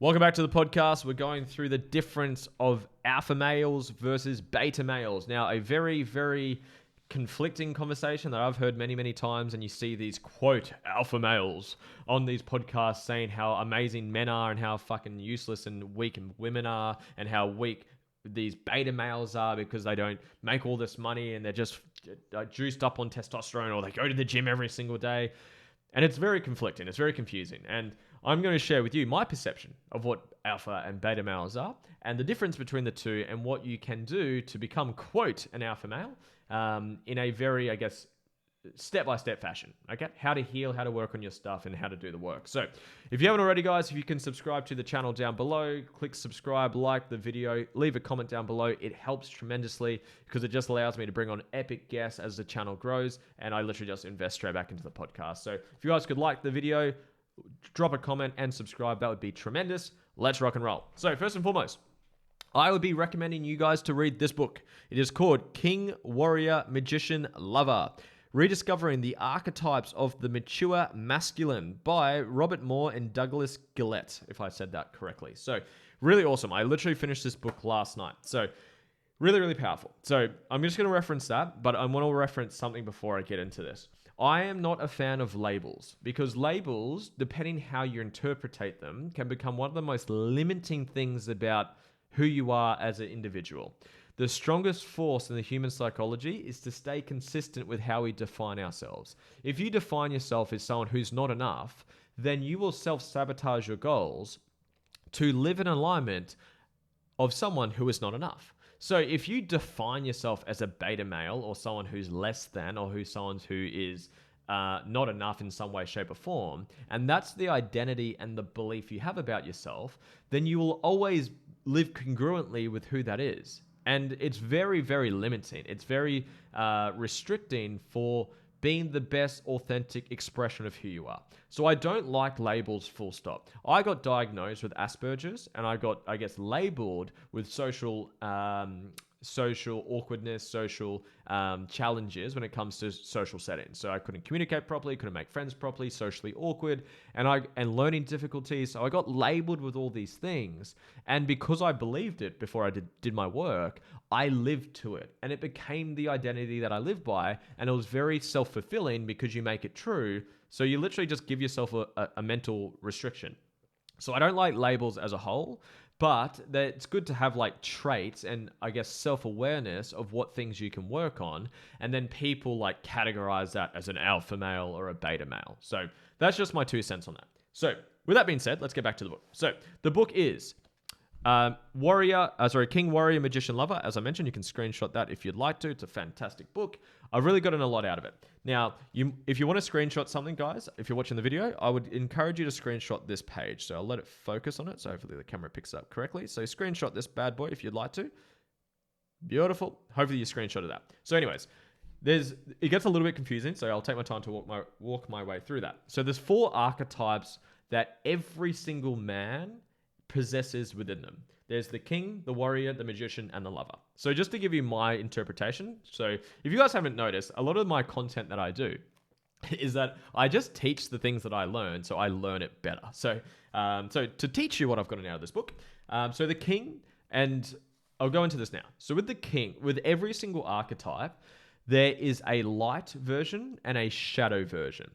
Welcome back to the podcast. We're going through the difference of alpha males versus beta males. Now, a very, very conflicting conversation that I've heard many, many times, and you see these quote alpha males on these podcasts saying how amazing men are and how fucking useless and weak women are and how weak these beta males are because they don't make all this money and they're just juiced up on testosterone or they go to the gym every single day. And it's very conflicting. It's very confusing. And I'm going to share with you my perception of what alpha and beta males are and the difference between the two and what you can do to become, quote, an alpha male in a very, step-by-step fashion, okay? How to heal, how to work on your stuff, and how to do the work. So if you haven't already, guys, if you can subscribe to the channel down below, click subscribe, like the video, leave a comment down below. It helps tremendously because it just allows me to bring on epic guests as the channel grows, and I literally just invest straight back into the podcast. So if you guys could like the video, drop a comment and subscribe, that would be tremendous. Let's rock and roll. So first and foremost, I would be recommending you guys to read this book. It is called King, Warrior, Magician, Lover: Rediscovering the Archetypes of the Mature Masculine by Robert Moore and Douglas Gillette, if I said that correctly. So really awesome. I literally finished this book last night. So really, really powerful. So I'm just going to reference that, but I want to reference something before I get into this. I am not a fan of labels because labels, depending how you interpretate them, can become one of the most limiting things about who you are as an individual. The strongest force in the human psychology is to stay consistent with how we define ourselves. If you define yourself as someone who's not enough, then you will self-sabotage your goals to live in alignment of someone who is not enough. So if you define yourself as a beta male or someone who's less than or someone who is not enough in some way, shape, or form, and that's the identity and the belief you have about yourself, then you will always live congruently with who that is. And it's very, very limiting. It's very restricting for being the best authentic expression of who you are. So I don't like labels, full stop. I got diagnosed with Asperger's and I got, labeled with social awkwardness, social challenges when it comes to social settings. So I couldn't communicate properly, couldn't make friends properly, socially awkward, and learning difficulties. So I got labeled with all these things. And because I believed it before I did my work, I lived to it. And it became the identity that I live by. And it was very self-fulfilling because you make it true. So you literally just give yourself a mental restriction. So I don't like labels as a whole, but it's good to have like traits and self-awareness of what things you can work on. And then people like categorize that as an alpha male or a beta male. So that's just my 2 cents on that. So with that being said, let's get back to the book. So the book is King, Warrior, Magician, Lover. As I mentioned, you can screenshot that if you'd like to. It's a fantastic book. I've really gotten a lot out of it. Now, if you want to screenshot something, guys, if you're watching the video, I would encourage you to screenshot this page. So I'll let it focus on it. So hopefully the camera picks it up correctly. So screenshot this bad boy if you'd like to. Beautiful. Hopefully you screenshotted that. So anyways, it gets a little bit confusing. So I'll take my time to walk my way through that. So there's 4 archetypes that every single man possesses within them. There's the king, the warrior, the magician, and the lover. So just to give you my interpretation. So if you guys haven't noticed, a lot of my content that I do is that I just teach the things that I learn, so I learn it better. So to teach you what I've gotten out of this book. So the king, and I'll go into this now. So with the king, with every single archetype, there is a light version and a shadow version.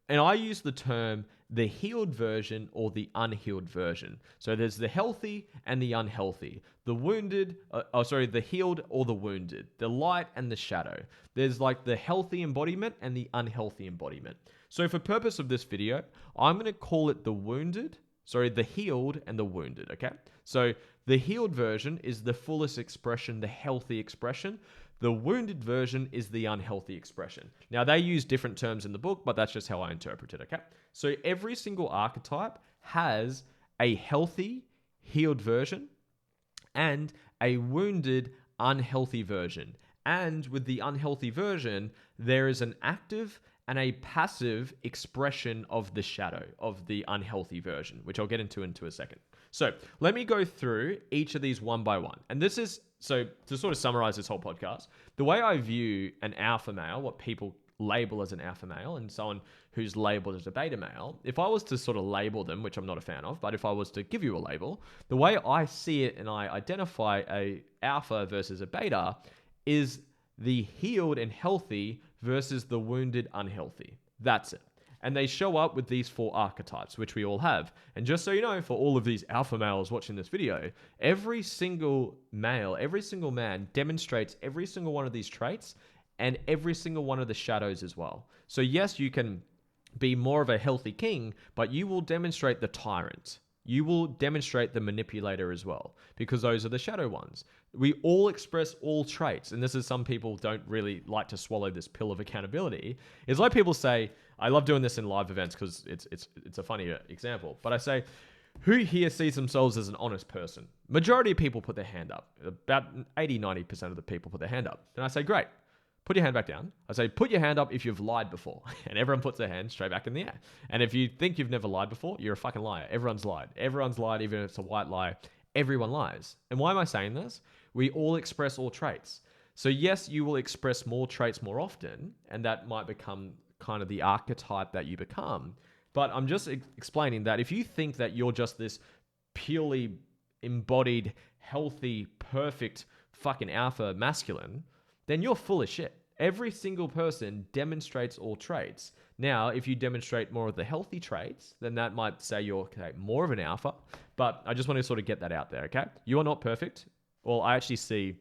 And I use the term the healed version or the unhealed version. So there's the healthy and the unhealthy, the healed or the wounded, the light and the shadow. There's like the healthy embodiment and the unhealthy embodiment. So for purpose of this video, I'm going to call it the healed and the wounded, okay? So the healed version is the fullest expression, the healthy expression. The wounded version is the unhealthy expression. Now, they use different terms in the book, but that's just how I interpret it, okay? So every single archetype has a healthy, healed version and a wounded, unhealthy version. And with the unhealthy version, there is an active and a passive expression of the shadow of the unhealthy version, which I'll get into a second. So let me go through each of these one by one. And so to sort of summarize this whole podcast, the way I view an alpha male, what people label as an alpha male and someone who's labeled as a beta male, if I was to sort of label them, which I'm not a fan of, but if I was to give you a label, the way I see it and I identify a alpha versus a beta is the healed and healthy versus the wounded unhealthy. That's it. And they show up with these 4 archetypes, which we all have. And just so you know, for all of these alpha males watching this video, every single male, every single man demonstrates every single one of these traits and every single one of the shadows as well. So yes, you can be more of a healthy king, but you will demonstrate the tyrant. You will demonstrate the manipulator as well, because those are the shadow ones. We all express all traits, and this is some people don't really like to swallow this pill of accountability. It's like people say, I love doing this in live events because it's a funny example, but I say, who here sees themselves as an honest person? Majority of people put their hand up. About 80-90% of the people put their hand up. And I say, great. Put your hand back down. I say, put your hand up if you've lied before. And everyone puts their hand straight back in the air. And if you think you've never lied before, you're a fucking liar. Everyone's lied. Everyone's lied, even if it's a white lie. Everyone lies. And why am I saying this? We all express all traits. So yes, you will express more traits more often, and that might become kind of the archetype that you become. But I'm just explaining that if you think that you're just this purely embodied, healthy, perfect fucking alpha masculine, then you're full of shit. Every single person demonstrates all traits. Now, if you demonstrate more of the healthy traits, then that might say you're more of an alpha. But I just want to sort of get that out there, okay? You are not perfect. Well, I actually see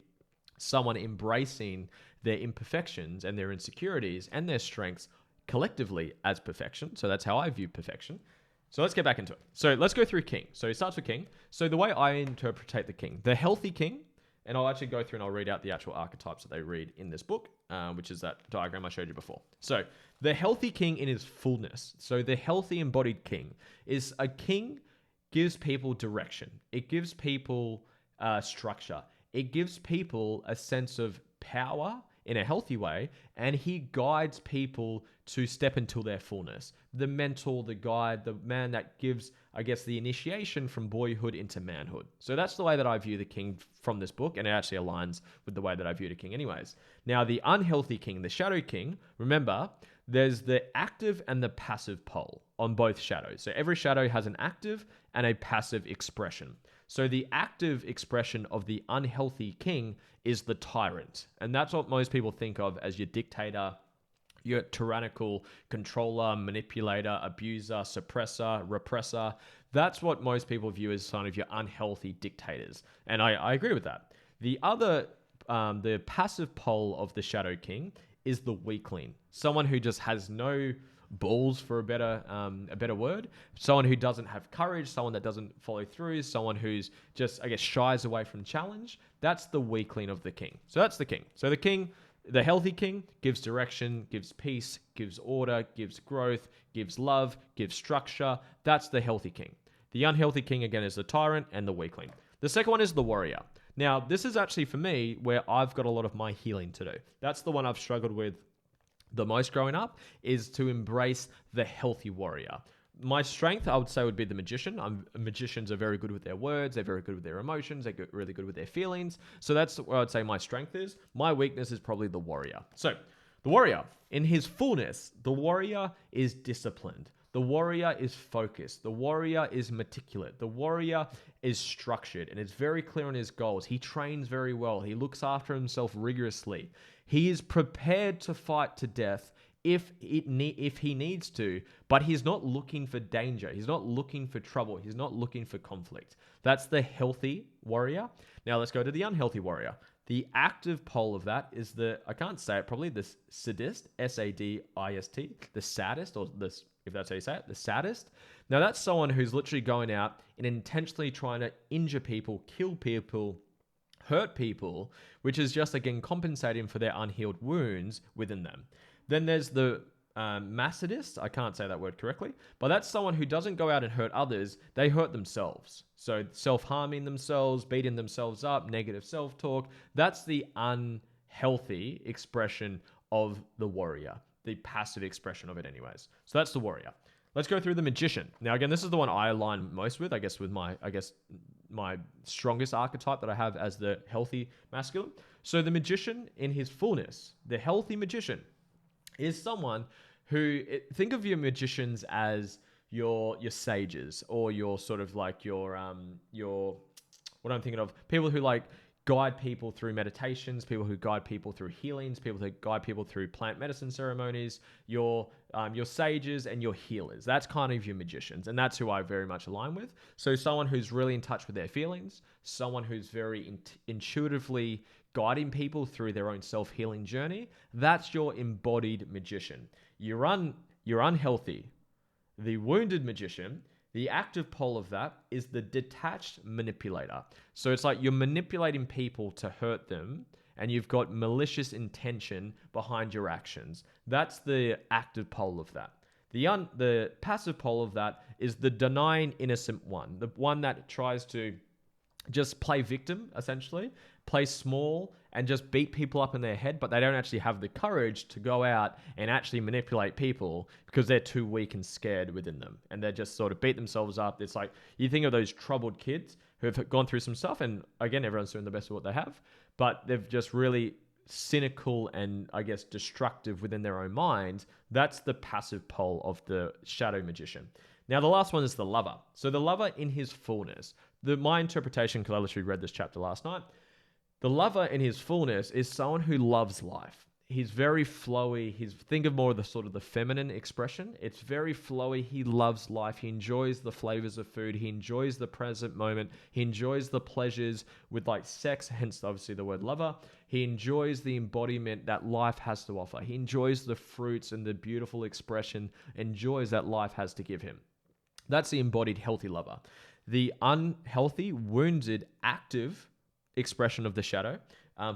someone embracing their imperfections and their insecurities and their strengths collectively as perfection. So that's how I view perfection. So let's get back into it. So let's go through king. So it starts with king. So the way I interpret the king, the healthy king, and I'll actually go through and I'll read out the actual archetypes that they read in this book, which is that diagram I showed you before. So the healthy king in his fullness. So the healthy embodied king is a king gives people direction. It gives people structure. It gives people a sense of power in a healthy way, and he guides people to step into their fullness. The mentor, the guide, the man that gives, I guess, the initiation from boyhood into manhood. So that's the way that I view the king from this book, and it actually aligns with the way that I view the king anyways. Now, the unhealthy king, the shadow king, remember, there's the active and the passive pole on both shadows. So every shadow has an active and a passive expression. So the active expression of the unhealthy king is the tyrant. And that's what most people think of as your dictator, your tyrannical controller, manipulator, abuser, suppressor, repressor. That's what most people view as kind of your unhealthy dictators. And I agree with that. The other, the passive pole of the Shadow King is the weakling. Someone who just has no balls, for a better word. Someone who doesn't have courage, someone that doesn't follow through, someone who's just, I guess, shies away from challenge. That's the weakling of the king. So that's the king. So the king, the healthy king, gives direction, gives peace, gives order, gives growth, gives love, gives structure. That's the healthy king. The unhealthy king, again, is the tyrant and the weakling. The second one is the warrior. Now, this is actually, for me, where I've got a lot of my healing to do. That's the one I've struggled with the most growing up, is to embrace the healthy warrior. My strength, I would say, would be the magician. Magicians are very good with their words. They're very good with their emotions. They're really good with their feelings. So that's what I'd say my strength is. My weakness is probably the warrior. So the warrior, in his fullness, the warrior is disciplined. The warrior is focused. The warrior is meticulous. The warrior is structured and is very clear on his goals. He trains very well. He looks after himself rigorously. He is prepared to fight to death if he needs to, but he's not looking for danger. He's not looking for trouble. He's not looking for conflict. That's the healthy warrior. Now let's go to the unhealthy warrior. The active pole of that is I can't say it probably, the sadist, S-A-D-I-S-T, the saddest, or this, if that's how you say it, the saddest. Now that's someone who's literally going out and intentionally trying to injure people, kill people, hurt people, which is just, again, compensating for their unhealed wounds within them. Then there's the masochist. I can't say that word correctly, but that's someone who doesn't go out and hurt others. They hurt themselves. So self-harming themselves, beating themselves up, negative self-talk. That's the unhealthy expression of the warrior, the passive expression of it anyways. So that's the warrior. Let's go through the magician. Now, again, this is the one I align most with, I guess, with my strongest archetype that I have as the healthy masculine. So the magician in his fullness, the healthy magician, is someone think of your magicians as your sages, or your sort of like your what I'm thinking of, people who like guide people through meditations, people who guide people through healings, people who guide people through plant medicine ceremonies, your sages and your healers. That's kind of your magicians, and that's who I very much align with. So someone who's really in touch with their feelings, someone who's very intuitively guiding people through their own self-healing journey. That's your embodied magician. You're unhealthy. The wounded magician, the active pole of that is the detached manipulator. So it's like you're manipulating people to hurt them, and you've got malicious intention behind your actions. That's the active pole of that. The passive pole of that is the denying innocent one, the one that tries to just play victim, essentially, play small and just beat people up in their head, but they don't actually have the courage to go out and actually manipulate people because they're too weak and scared within them. And they just sort of beat themselves up. It's like, you think of those troubled kids who have gone through some stuff, and again, everyone's doing the best of what they have, but they've just really cynical and, I guess, destructive within their own mind. That's the passive pole of the shadow magician. Now, the last one is the lover. So the lover in his fullness. My interpretation, because I literally read this chapter last night, the lover in his fullness is someone who loves life. He's very flowy. Think of more of the sort of the feminine expression. It's very flowy. He loves life. He enjoys the flavors of food. He enjoys the present moment. He enjoys the pleasures with like sex, hence obviously the word lover. He enjoys the embodiment that life has to offer. He enjoys the fruits and the beautiful expression, enjoys that life has to give him. That's the embodied healthy lover. The unhealthy, wounded, active expression of the shadow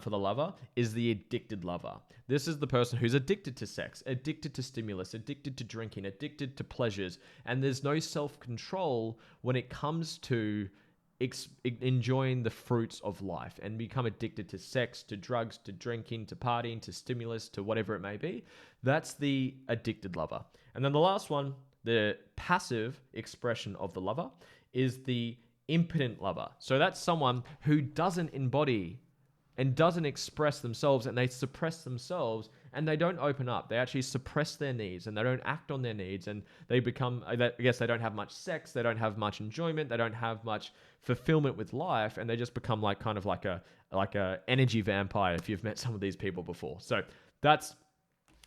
for the lover is the addicted lover. This is the person who's addicted to sex, addicted to stimulus, addicted to drinking, addicted to pleasures, and there's no self-control when it comes to enjoying the fruits of life, and become addicted to sex, to drugs, to drinking, to partying, to stimulus, to whatever it may be. That's the addicted lover. And then the last one, the passive expression of the lover, is the impotent lover. So that's someone who doesn't embody and doesn't express themselves, and they suppress themselves, and they don't open up. They actually suppress their needs, and they don't act on their needs, and they become, I guess, they don't have much sex, they don't have much enjoyment, they don't have much fulfillment with life, and they just become like kind of like a energy vampire, if you've met some of these people before. So that's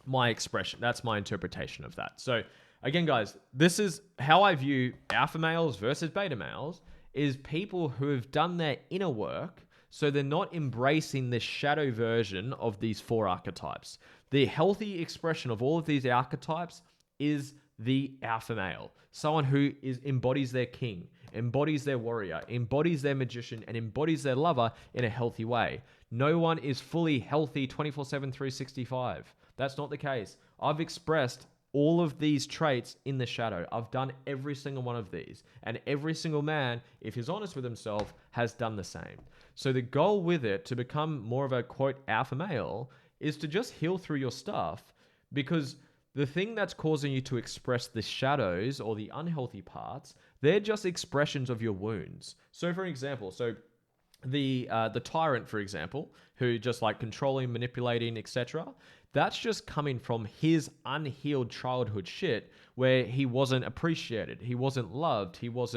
my expression. That's my interpretation of that. So again, guys, this is how I view alpha males versus beta males, is people who have done their inner work, so they're not embracing the shadow version of these four archetypes. The healthy expression of all of these archetypes is the alpha male. Someone who embodies their king, embodies their warrior, embodies their magician, and embodies their lover in a healthy way. No one is fully healthy 24/7, 365. That's not the case. I've expressed all of these traits in the shadow. I've done every single one of these. And every single man, if he's honest with himself, has done the same. So the goal with it, to become more of a, quote, alpha male, is to just heal through your stuff, because the thing that's causing you to express the shadows or the unhealthy parts, they're just expressions of your wounds. So for example, the tyrant, for example, who just like controlling, manipulating, etc., that's just coming from his unhealed childhood shit, where he wasn't appreciated, he wasn't loved, he was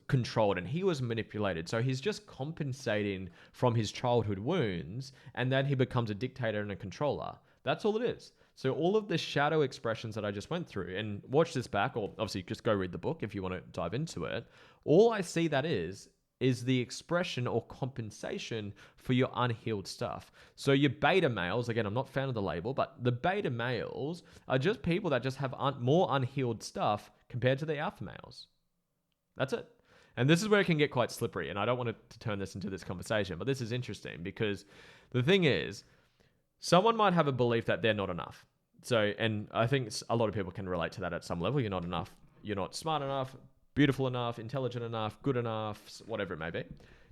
controlled, and he was manipulated. So he's just compensating from his childhood wounds, and then he becomes a dictator and a controller. That's all it is. So all of the shadow expressions that I just went through, and watch this back, or obviously just go read the book if you want to dive into it. All I see that is the expression or compensation for your unhealed stuff. So your beta males, again, I'm not a fan of the label, but the beta males are just people that just have more unhealed stuff compared to the alpha males. That's it. And this is where it can get quite slippery, and I don't want to turn this into this conversation, but this is interesting, because the thing is, someone might have a belief that they're not enough. So, and I think a lot of people can relate to that at some level. You're not enough. You're not smart enough, beautiful enough, intelligent enough, good enough, whatever it may be.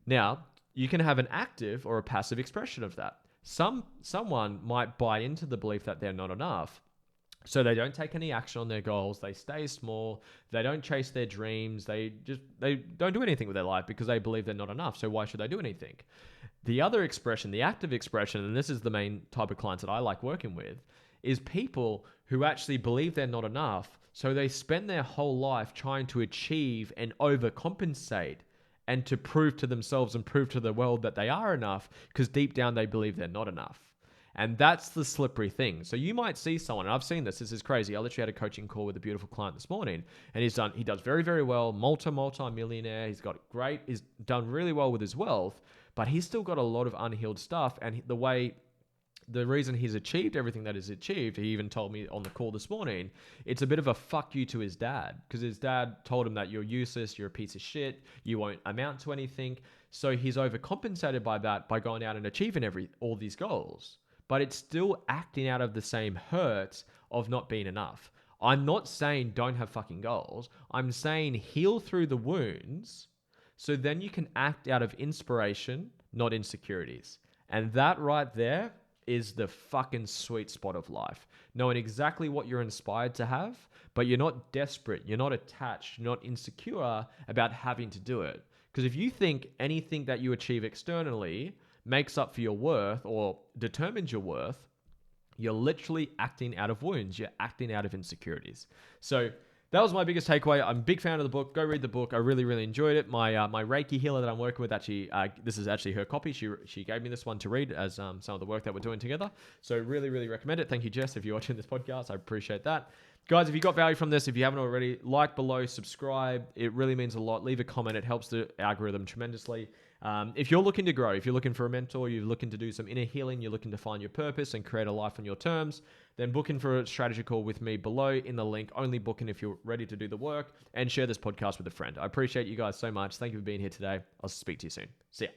Now, you can have an active or a passive expression of that. Someone might buy into the belief that they're not enough, so they don't take any action on their goals. They stay small. They don't chase their dreams. They don't do anything with their life because they believe they're not enough. So why should they do anything? The other expression, the active expression, and this is the main type of clients that I like working with, is people who actually believe they're not enough. So they spend their whole life trying to achieve and overcompensate and to prove to themselves and prove to the world that they are enough, because deep down they believe they're not enough. And that's the slippery thing. So you might see someone, and I've seen this is crazy. I literally had a coaching call with a beautiful client this morning, and he does very, very well, multi-millionaire. He's done really well with his wealth, but he's still got a lot of unhealed stuff. And the reason he's achieved everything that he's achieved, he even told me on the call this morning, it's a bit of a fuck you to his dad, because his dad told him that you're useless, you're a piece of shit, you won't amount to anything. So he's overcompensated by that by going out and achieving all these goals. But it's still acting out of the same hurt of not being enough. I'm not saying don't have fucking goals. I'm saying heal through the wounds so then you can act out of inspiration, not insecurities. And that right there is the fucking sweet spot of life. Knowing exactly what you're inspired to have, but you're not desperate, you're not attached, you're not insecure about having to do it. Because if you think anything that you achieve externally makes up for your worth or determines your worth, you're literally acting out of wounds. You're acting out of insecurities. So that was my biggest takeaway. I'm a big fan of the book. Go read the book. I really, really enjoyed it. My Reiki healer that I'm working with, actually, this is actually her copy. She gave me this one to read as some of the work that we're doing together. So really, really recommend it. Thank you, Jess, if you're watching this podcast. I appreciate that. Guys, if you got value from this, if you haven't already, like below, subscribe. It really means a lot. Leave a comment. It helps the algorithm tremendously. If you're looking to grow, if you're looking for a mentor, you're looking to do some inner healing, you're looking to find your purpose and create a life on your terms, then book in for a strategy call with me below in the link. Only book in if you're ready to do the work, and share this podcast with a friend. I appreciate you guys so much. Thank you for being here today. I'll speak to you soon. See ya.